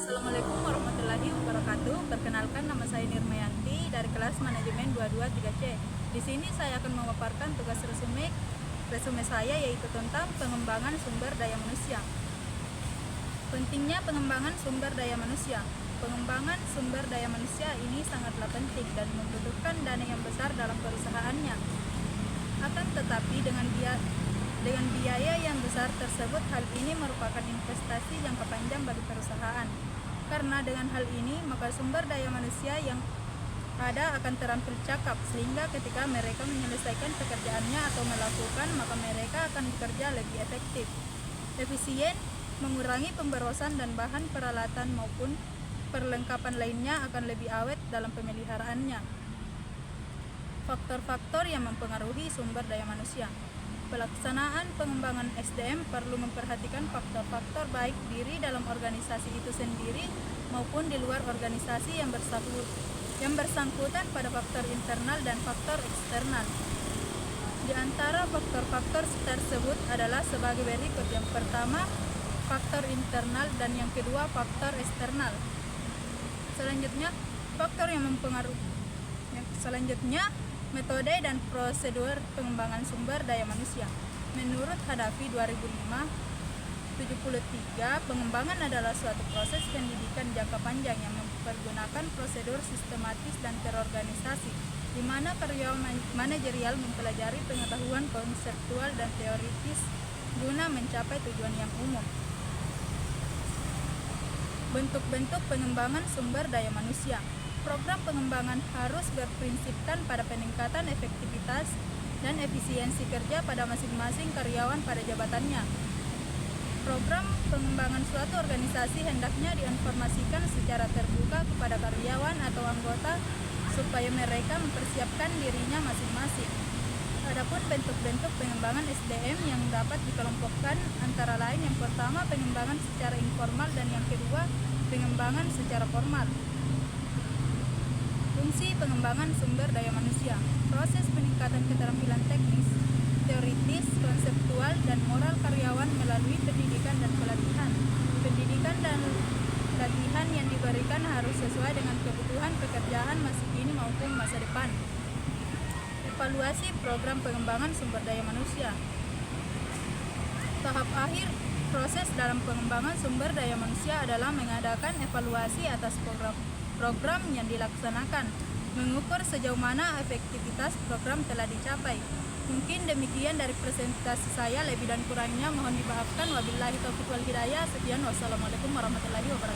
Assalamualaikum warahmatullahi wabarakatuh. Perkenalkan, nama saya Nirmayanti dari kelas manajemen 223C. Di sini saya akan memaparkan tugas resume saya, yaitu tentang pengembangan sumber daya manusia. Pentingnya pengembangan sumber daya manusia. Pengembangan sumber daya manusia ini sangatlah penting dan membutuhkan dana yang besar dalam perusahaannya. Akan tetapi dengan biaya yang besar tersebut, hal ini merupakan investasi jangka panjang bagi perusahaan. Karena dengan hal ini, maka sumber daya manusia yang ada akan terampil cakap, sehingga ketika mereka menyelesaikan pekerjaannya atau melakukan, maka mereka akan bekerja lebih efektif, efisien, mengurangi pemborosan, dan bahan peralatan maupun perlengkapan lainnya akan lebih awet dalam pemeliharaannya. Faktor-faktor yang mempengaruhi sumber daya manusia. Pelaksanaan pengembangan SDM perlu memperhatikan faktor-faktor baik diri dalam organisasi itu sendiri maupun di luar organisasi yang bersangkutan pada faktor internal dan faktor eksternal. Di antara faktor-faktor tersebut adalah sebagai berikut. Yang pertama, faktor internal, dan yang kedua, faktor eksternal. Selanjutnya, metode dan prosedur pengembangan sumber daya manusia. Menurut Hadafi 2005-73, pengembangan adalah suatu proses pendidikan jangka panjang yang mempergunakan prosedur sistematis dan terorganisasi, di mana karyawan manajerial mempelajari pengetahuan konseptual dan teoritis guna mencapai tujuan yang umum. Bentuk-bentuk pengembangan sumber daya manusia. Program pengembangan harus berprinsipkan pada peningkatan efektivitas dan efisiensi kerja pada masing-masing karyawan pada jabatannya. Program pengembangan suatu organisasi hendaknya diinformasikan secara terbuka kepada karyawan atau anggota supaya mereka mempersiapkan dirinya masing-masing. Adapun bentuk-bentuk pengembangan SDM yang dapat dikelompokkan antara lain, yang pertama pengembangan secara informal dan yang kedua pengembangan secara formal. Fungsi pengembangan sumber daya manusia. Proses peningkatan keterampilan teknis, teoritis, konseptual, dan moral karyawan melalui pendidikan dan pelatihan. Pendidikan dan pelatihan yang diberikan harus sesuai dengan kebutuhan pekerjaan masa kini maupun masa depan. Evaluasi program pengembangan sumber daya manusia. Tahap akhir proses dalam pengembangan sumber daya manusia adalah mengadakan evaluasi atas program yang dilaksanakan, mengukur sejauh mana efektivitas program telah dicapai. Mungkin demikian dari presentasi saya, lebih dan kurangnya mohon dimaafkan. Wabillahi taufiq wal hidayah. Sekian, wassalamualaikum warahmatullahi wabarakatuh.